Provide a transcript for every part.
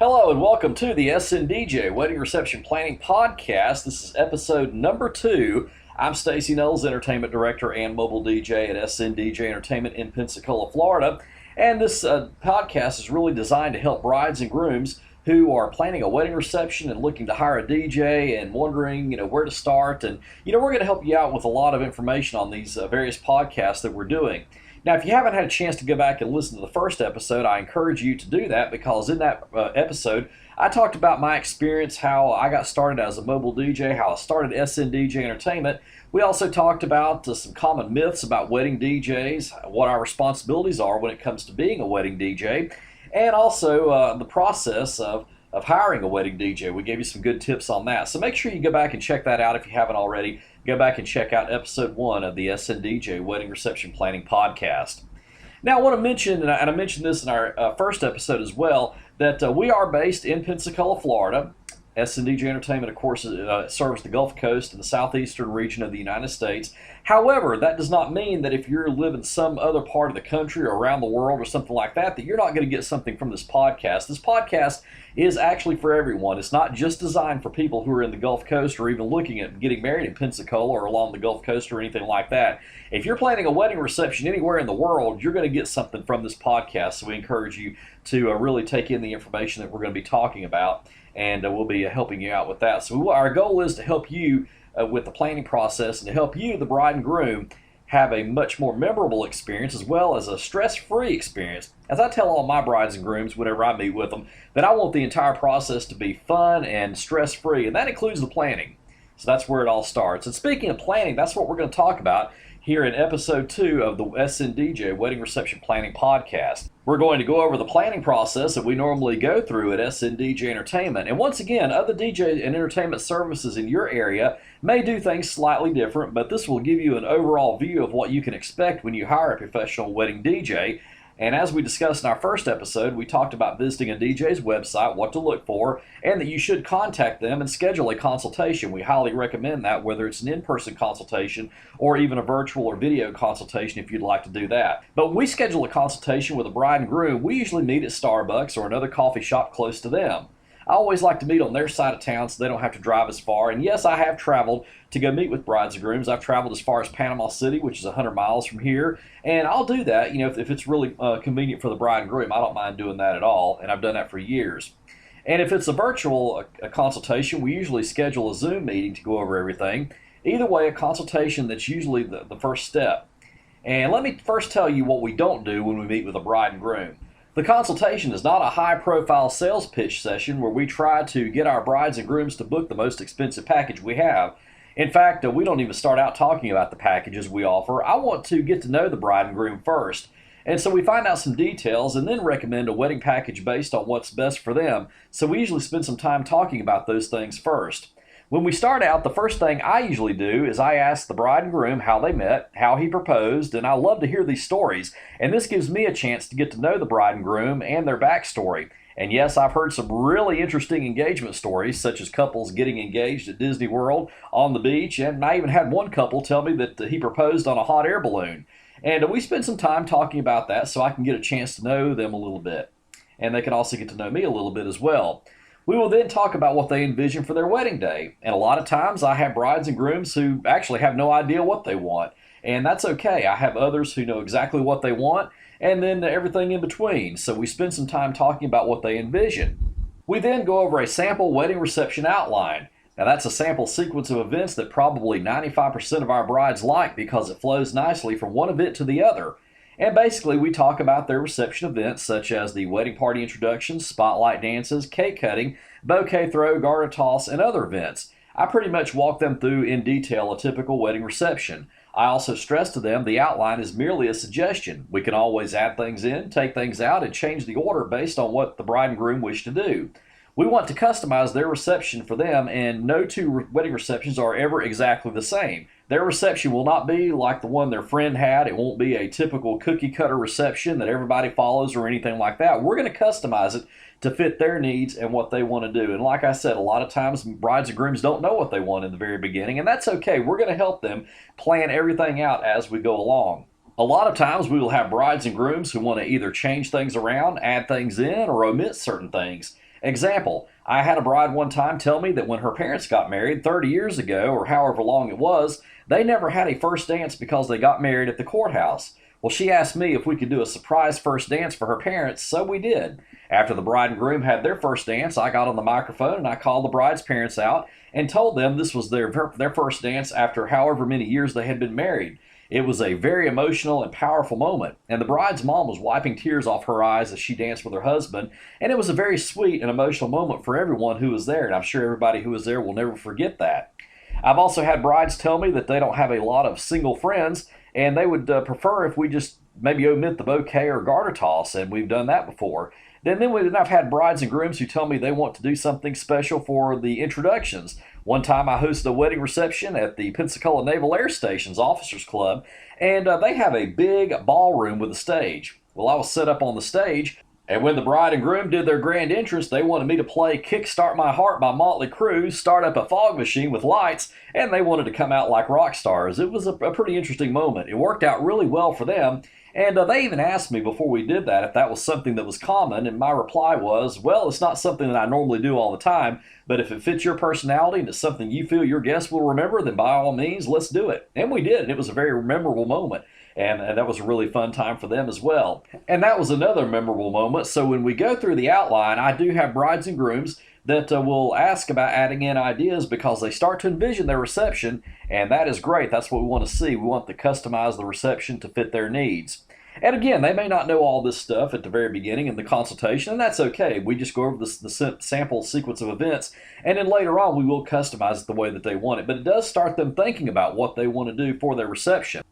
Hello and welcome to the SNDJ Wedding Reception Planning Podcast. This is episode number 2. I'm Stacey, Noles, Entertainment Director and Mobile DJ at SNDJ Entertainment in Pensacola, Florida. And this podcast is really designed to help brides and grooms who are planning a wedding reception and looking to hire a DJ and wondering, where to start. And, we're going to help you out with a lot of information on these various podcasts that we're doing. Now, if you haven't had a chance to go back and listen to the first episode, I encourage you to do that because in that episode, I talked about my experience, how I got started as a mobile DJ, how I started SNDJ Entertainment. We also talked about some common myths about wedding DJs, what our responsibilities are when it comes to being a wedding DJ, and also the process of hiring a wedding DJ. We gave you some good tips on that. So make sure you go back and check that out if you haven't already. Go back and check out episode 1 of the SNDJ Wedding Reception Planning Podcast. Now, I want to mention, and I mentioned this in our first episode as well, that we are based in Pensacola, Florida. SNDJ Entertainment, of course, serves the Gulf Coast and the southeastern region of the United States. However, that does not mean that if you're living some other part of the country or around the world or something like that, that you're not going to get something from this podcast. This podcast is actually for everyone. It's not just designed for people who are in the Gulf Coast or even looking at getting married in Pensacola or along the Gulf Coast or anything like that. If you're planning a wedding reception anywhere in the world, you're going to get something from this podcast. So we encourage you to really take in the information that we're going to be talking about, and we'll be helping you out with that. So our goal is to help you with the planning process and to help you, the bride and groom, have a much more memorable experience as well as a stress-free experience. As I tell all my brides and grooms whenever I meet with them, that I want the entire process to be fun and stress-free, and that includes the planning. So that's where it all starts. And speaking of planning, that's what we're going to talk about here in episode 2 of the SNDJ Wedding Reception Planning Podcast. We're going to go over the planning process that we normally go through at SNDJ Entertainment. And once again, other DJ and entertainment services in your area may do things slightly different, but this will give you an overall view of what you can expect when you hire a professional wedding DJ. And as we discussed in our first episode, we talked about visiting a DJ's website, what to look for, and that you should contact them and schedule a consultation. We highly recommend that, whether it's an in-person consultation or even a virtual or video consultation if you'd like to do that. But when we schedule a consultation with a bride and groom, we usually meet at Starbucks or another coffee shop close to them. I always like to meet on their side of town so they don't have to drive as far. And yes, I have traveled to go meet with brides and grooms. I've traveled as far as Panama City, which is 100 miles from here. And I'll do that, if it's really convenient for the bride and groom. I don't mind doing that at all, and I've done that for years. And if it's a virtual consultation, we usually schedule a Zoom meeting to go over everything. Either way, a consultation, that's usually the first step. And let me first tell you what we don't do when we meet with a bride and groom. The consultation is not a high-profile sales pitch session where we try to get our brides and grooms to book the most expensive package we have. In fact, we don't even start out talking about the packages we offer. I want to get to know the bride and groom first. And so we find out some details and then recommend a wedding package based on what's best for them. So we usually spend some time talking about those things first. When we start out, the first thing I usually do is I ask the bride and groom how they met, how he proposed, and I love to hear these stories. And this gives me a chance to get to know the bride and groom and their backstory. And yes, I've heard some really interesting engagement stories, such as couples getting engaged at Disney World, on the beach, and I even had one couple tell me that he proposed on a hot air balloon. And we spend some time talking about that so I can get a chance to know them a little bit. And they can also get to know me a little bit as well. We will then talk about what they envision for their wedding day. And a lot of times I have brides and grooms who actually have no idea what they want. And that's okay. I have others who know exactly what they want, and then everything in between. So we spend some time talking about what they envision. We then go over a sample wedding reception outline. Now that's a sample sequence of events that probably 95% of our brides like because it flows nicely from one event to the other. And basically, we talk about their reception events such as the wedding party introductions, spotlight dances, cake cutting, bouquet throw, garter toss, and other events. I pretty much walk them through in detail a typical wedding reception. I also stress to them the outline is merely a suggestion. We can always add things in, take things out, and change the order based on what the bride and groom wish to do. We want to customize their reception for them, and no two wedding receptions are ever exactly the same. Their reception will not be like the one their friend had. It won't be a typical cookie cutter reception that everybody follows or anything like that. We're going to customize it to fit their needs and what they want to do. And like I said, a lot of times brides and grooms don't know what they want in the very beginning, and that's okay. We're going to help them plan everything out as we go along. A lot of times we will have brides and grooms who want to either change things around, add things in, or omit certain things. Example, I had a bride one time tell me that when her parents got married 30 years ago, or however long it was, they never had a first dance because they got married at the courthouse. Well, she asked me if we could do a surprise first dance for her parents, so we did. After the bride and groom had their first dance, I got on the microphone and I called the bride's parents out and told them this was their first dance after however many years they had been married. It was a very emotional and powerful moment, and the bride's mom was wiping tears off her eyes as she danced with her husband, and it was a very sweet and emotional moment for everyone who was there, and I'm sure everybody who was there will never forget that. I've also had brides tell me that they don't have a lot of single friends, and they would prefer if we just maybe omit the bouquet or garter toss, and we've done that before. Then I've had brides and grooms who tell me they want to do something special for the introductions. One time I hosted a wedding reception at the Pensacola Naval Air Station's Officers Club, and they have a big ballroom with a stage. Well, I was set up on the stage, and when the bride and groom did their grand entrance, they wanted me to play Kickstart My Heart by Motley Crue, start up a fog machine with lights, and they wanted to come out like rock stars. It was a pretty interesting moment. It worked out really well for them, and they even asked me before we did that if that was something that was common, and my reply was, well, it's not something that I normally do all the time, but if it fits your personality and it's something you feel your guests will remember, then by all means, let's do it. And we did, and it was a very memorable moment. And that was a really fun time for them as well. And that was another memorable moment. So when we go through the outline, I do have brides and grooms that will ask about adding in ideas because they start to envision their reception, and that is great. That's what we want to see. We want to customize the reception to fit their needs. And again, they may not know all this stuff at the very beginning in the consultation, and that's okay. We just go over the sample sequence of events, and then later on we will customize it the way that they want it. But it does start them thinking about what they want to do for their reception.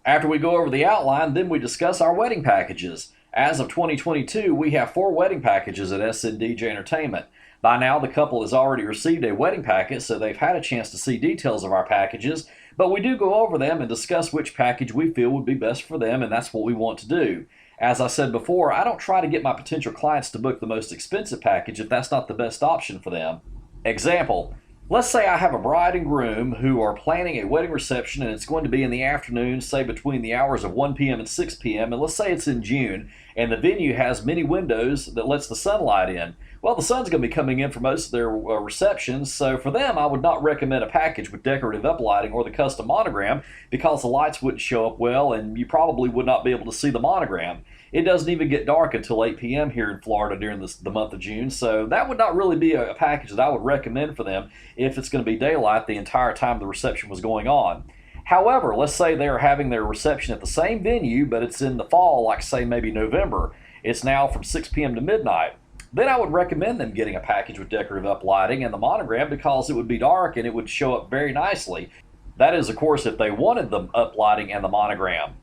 After we go over the outline, then we discuss our wedding packages. As of 2022, we have 4 wedding packages at SNDJ Entertainment. By now, the couple has already received a wedding packet, so they've had a chance to see details of our packages, but we do go over them and discuss which package we feel would be best for them, and that's what we want to do. As I said before, I don't try to get my potential clients to book the most expensive package if that's not the best option for them. Example, let's say I have a bride and groom who are planning a wedding reception and it's going to be in the afternoon, say between the hours of 1 p.m. and 6 p.m., and let's say it's in June, and the venue has many windows that lets the sunlight in. Well, the sun's going to be coming in for most of their receptions, so for them I would not recommend a package with decorative uplighting or the custom monogram because the lights wouldn't show up well and you probably would not be able to see the monogram. It doesn't even get dark until 8 p.m. here in Florida during the month of June, so that would not really be a package that I would recommend for them if it's going to be daylight the entire time the reception was going on. However, let's say they're having their reception at the same venue, but it's in the fall, like say maybe November. It's now from 6 p.m. to midnight. Then I would recommend them getting a package with decorative uplighting and the monogram because it would be dark and it would show up very nicely. That is, of course, if they wanted the uplighting and the monogram.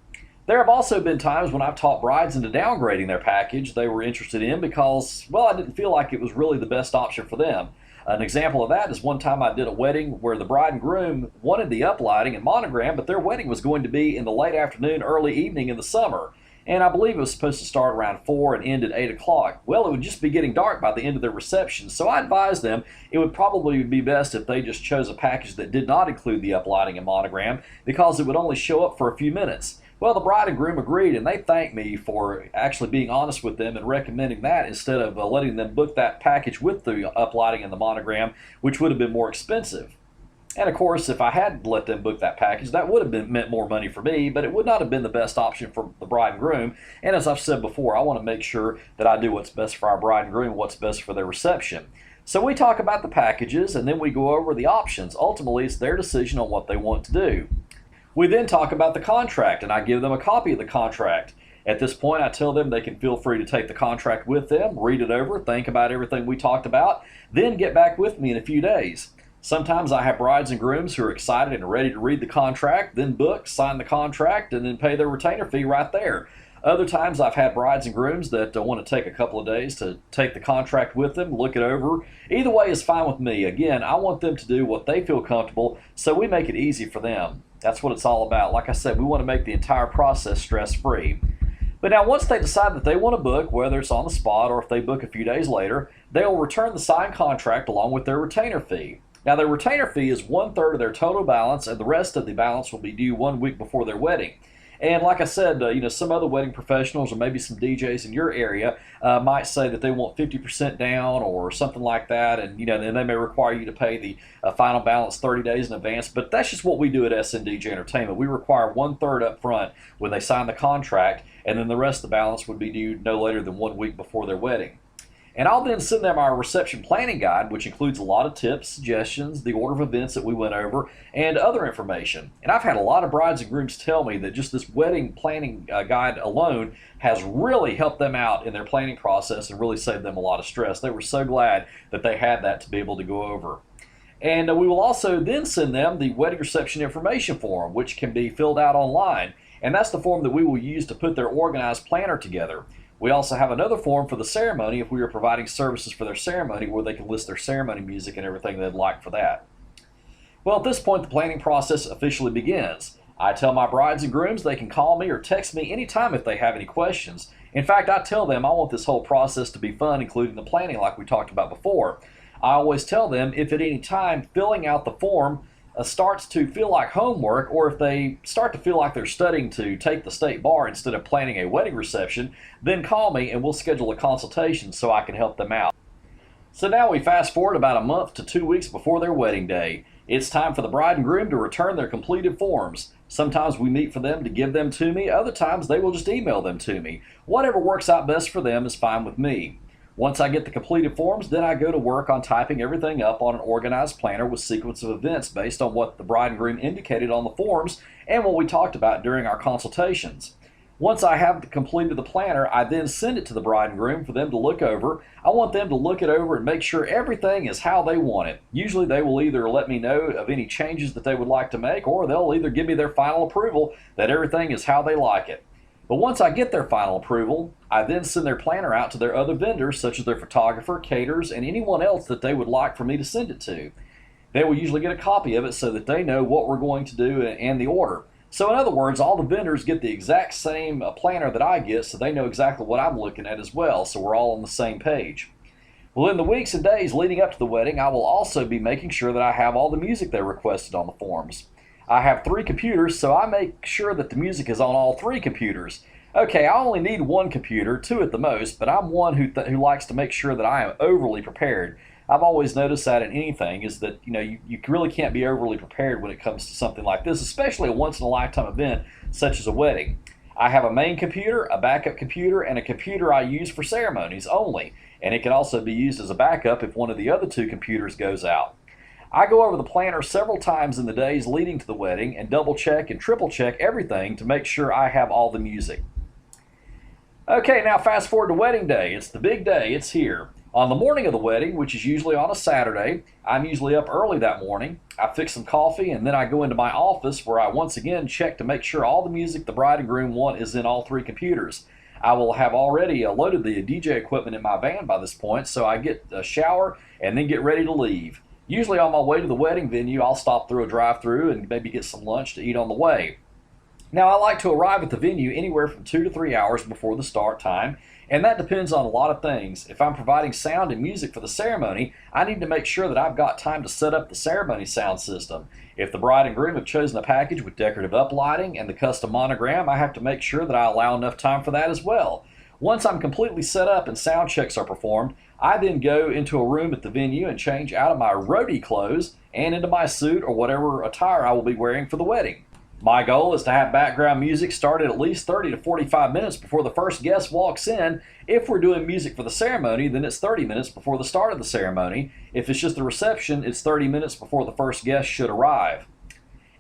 There have also been times when I've taught brides into downgrading their package they were interested in because, well, I didn't feel like it was really the best option for them. An example of that is one time I did a wedding where the bride and groom wanted the uplighting and monogram, but their wedding was going to be in the late afternoon, early evening in the summer. And I believe it was supposed to start around 4 and end at 8 o'clock. Well, it would just be getting dark by the end of their reception, so I advised them it would probably be best if they just chose a package that did not include the uplighting and monogram because it would only show up for a few minutes. Well, the bride and groom agreed, and they thanked me for actually being honest with them and recommending that instead of letting them book that package with the uplighting and the monogram, which would have been more expensive. And of course, if I had let them book that package, that would have meant more money for me, but it would not have been the best option for the bride and groom. And as I've said before, I want to make sure that I do what's best for our bride and groom, what's best for their reception. So we talk about the packages, and then we go over the options. Ultimately, it's their decision on what they want to do. We then talk about the contract, and I give them a copy of the contract. At this point, I tell them they can feel free to take the contract with them, read it over, think about everything we talked about, then get back with me in a few days. Sometimes I have brides and grooms who are excited and ready to read the contract, then book, sign the contract, and then pay their retainer fee right there. Other times I've had brides and grooms that want to take a couple of days to take the contract with them, look it over. Either way is fine with me. Again, I want them to do what they feel comfortable, so we make it easy for them. That's what it's all about. Like I said, we want to make the entire process stress-free. But now once they decide that they want to book, whether it's on the spot or if they book a few days later, they'll return the signed contract along with their retainer fee. Now, their retainer fee is 1/3 of their total balance, and the rest of the balance will be due 1 week before their wedding. And like I said, some other wedding professionals or maybe some DJs in your area might say that they want 50% down or something like that, and then they may require you to pay the final balance 30 days in advance. But that's just what we do at SNDJ Entertainment. We require 1/3 up front when they sign the contract, and then the rest of the balance would be due no later than 1 week before their wedding. And I'll then send them our reception planning guide, which includes a lot of tips, suggestions, the order of events that we went over, and other information. And I've had a lot of brides and grooms tell me that just this wedding planning guide alone has really helped them out in their planning process and really saved them a lot of stress. They were so glad that they had that to be able to go over. And we will also then send them the wedding reception information form, which can be filled out online. And that's the form that we will use to put their organized planner together. We also have another form for the ceremony if we are providing services for their ceremony, where they can list their ceremony music and everything they'd like for that. Well, at this point, the planning process officially begins. I tell my brides and grooms they can call me or text me anytime if they have any questions. In fact, I tell them I want this whole process to be fun, including the planning like we talked about before. I always tell them if at any time filling out the form starts to feel like homework, or if they start to feel like they're studying to take the state bar instead of planning a wedding reception, then call me and we'll schedule a consultation so I can help them out. So now we fast forward about a month to 2 weeks before their wedding day. It's time for the bride and groom to return their completed forms. Sometimes we meet for them to give them to me, other times they will just email them to me. Whatever works out best for them is fine with me. Once I get the completed forms, then I go to work on typing everything up on an organized planner with sequence of events based on what the bride and groom indicated on the forms and what we talked about during our consultations. Once I have completed the planner, I then send it to the bride and groom for them to look over. I want them to look it over and make sure everything is how they want it. Usually they will either let me know of any changes that they would like to make, or they'll either give me their final approval that everything is how they like it. But once I get their final approval, I then send their planner out to their other vendors, such as their photographer, caterers, and anyone else that they would like for me to send it to. They will usually get a copy of it so that they know what we're going to do and the order. So in other words, all the vendors get the exact same planner that I get, so they know exactly what I'm looking at as well, so we're all on the same page. Well, in the weeks and days leading up to the wedding, I will also be making sure that I have all the music they requested on the forms. I have 3 computers, so I make sure that the music is on all 3 computers. Okay, I only need 1 computer, 2 at the most, but I'm one who likes to make sure that I am overly prepared. I've always noticed that in anything is that you really can't be overly prepared when it comes to something like this, especially a once-in-a-lifetime event such as a wedding. I have a main computer, a backup computer, and a computer I use for ceremonies only, and it can also be used as a backup if one of the other 2 computers goes out. I go over the planner several times in the days leading to the wedding and double check and triple check everything to make sure I have all the music. Okay, now fast forward to wedding day. It's the big day, it's here. On the morning of the wedding, which is usually on a Saturday, I'm usually up early that morning. I fix some coffee and then I go into my office where I once again check to make sure all the music the bride and groom want is in all 3 computers. I will have already loaded the DJ equipment in my van by this point, so I get a shower and then get ready to leave. Usually on my way to the wedding venue, I'll stop through a drive-thru and maybe get some lunch to eat on the way. Now, I like to arrive at the venue anywhere from 2 to 3 hours before the start time, and that depends on a lot of things. If I'm providing sound and music for the ceremony, I need to make sure that I've got time to set up the ceremony sound system. If the bride and groom have chosen a package with decorative uplighting and the custom monogram, I have to make sure that I allow enough time for that as well. Once I'm completely set up and sound checks are performed, I then go into a room at the venue and change out of my roadie clothes and into my suit or whatever attire I will be wearing for the wedding. My goal is to have background music started at least 30 to 45 minutes before the first guest walks in. If we're doing music for the ceremony, then it's 30 minutes before the start of the ceremony. If it's just a reception, it's 30 minutes before the first guest should arrive.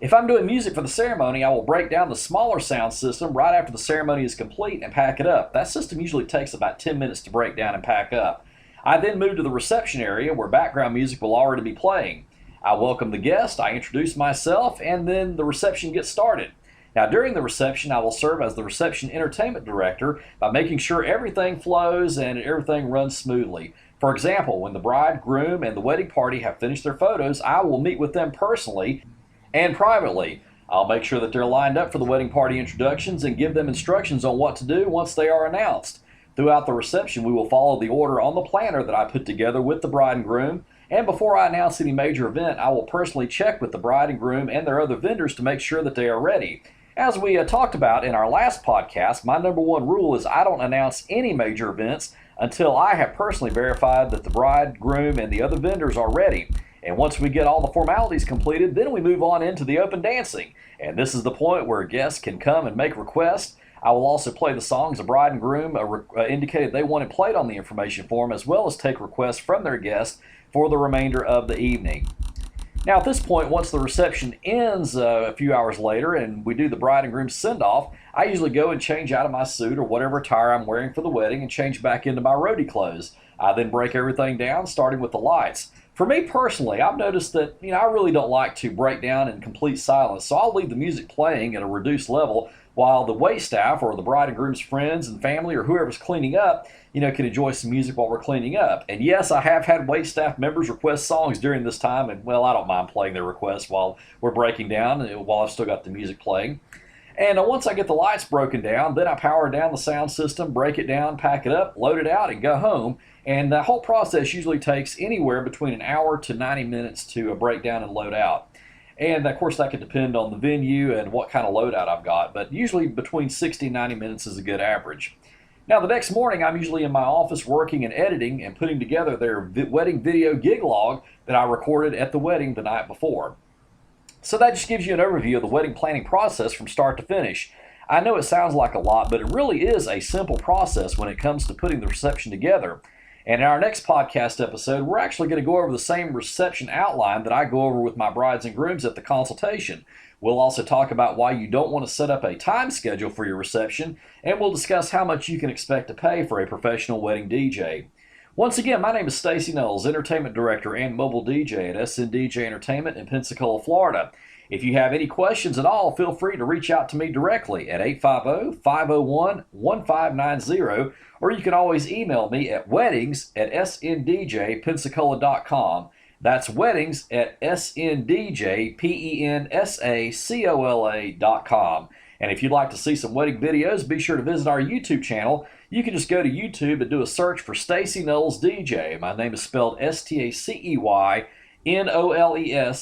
If I'm doing music for the ceremony, I will break down the smaller sound system right after the ceremony is complete and pack it up. That system usually takes about 10 minutes to break down and pack up. I then move to the reception area where background music will already be playing. I welcome the guest, I introduce myself, and then the reception gets started. Now during the reception, I will serve as the reception entertainment director by making sure everything flows and everything runs smoothly. For example, when the bride, groom, and the wedding party have finished their photos, I will meet with them personally and privately. I'll make sure that they're lined up for the wedding party introductions and give them instructions on what to do once they are announced. Throughout the reception, we will follow the order on the planner that I put together with the bride and groom. And before I announce any major event, I will personally check with the bride and groom and their other vendors to make sure that they are ready. As we talked about in our last podcast, my number one rule is I don't announce any major events until I have personally verified that the bride, groom, and the other vendors are ready. And once we get all the formalities completed, then we move on into the open dancing. And this is the point where guests can come and make requests. I will also play the songs the bride and groom indicated they wanted played on the information form, as well as take requests from their guests for the remainder of the evening. Now, at this point, once the reception ends a few hours later and we do the bride and groom send-off, I usually go and change out of my suit or whatever attire I'm wearing for the wedding and change back into my roadie clothes. I then break everything down, starting with the lights. For me personally, I've noticed that I really don't like to break down in complete silence, so I'll leave the music playing at a reduced level while the wait staff or the bride and groom's friends and family or whoever's cleaning up, can enjoy some music while we're cleaning up. And yes, I have had wait staff members request songs during this time, and well, I don't mind playing their requests while we're breaking down, while I've still got the music playing. And once I get the lights broken down, then I power down the sound system, break it down, pack it up, load it out, and go home. And the whole process usually takes anywhere between an hour to 90 minutes to break down and load out. And of course, that could depend on the venue and what kind of loadout I've got, but usually between 60 and 90 minutes is a good average. Now, the next morning, I'm usually in my office working and editing and putting together their wedding video gig log that I recorded at the wedding the night before. So that just gives you an overview of the wedding planning process from start to finish. I know it sounds like a lot, but it really is a simple process when it comes to putting the reception together. And in our next podcast episode, we're actually going to go over the same reception outline that I go over with my brides and grooms at the consultation. We'll also talk about why you don't want to set up a time schedule for your reception, and we'll discuss how much you can expect to pay for a professional wedding DJ. Once again, my name is Stacey Noles, Entertainment Director and Mobile DJ at SNDJ Entertainment in Pensacola, Florida. If you have any questions at all, feel free to reach out to me directly at 850-501-1590, or you can always email me at weddings@sndjpensacola.com. That's weddings@sndjpensacola.com. And if you'd like to see some wedding videos, be sure to visit our YouTube channel. You can just go to YouTube and do a search for Stacey Noles DJ. My name is spelled STACEYNOLES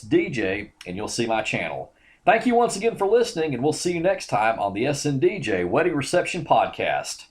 DJ, and you'll see my channel. Thank you once again for listening, and we'll see you next time on the SNDJ Wedding Reception Podcast.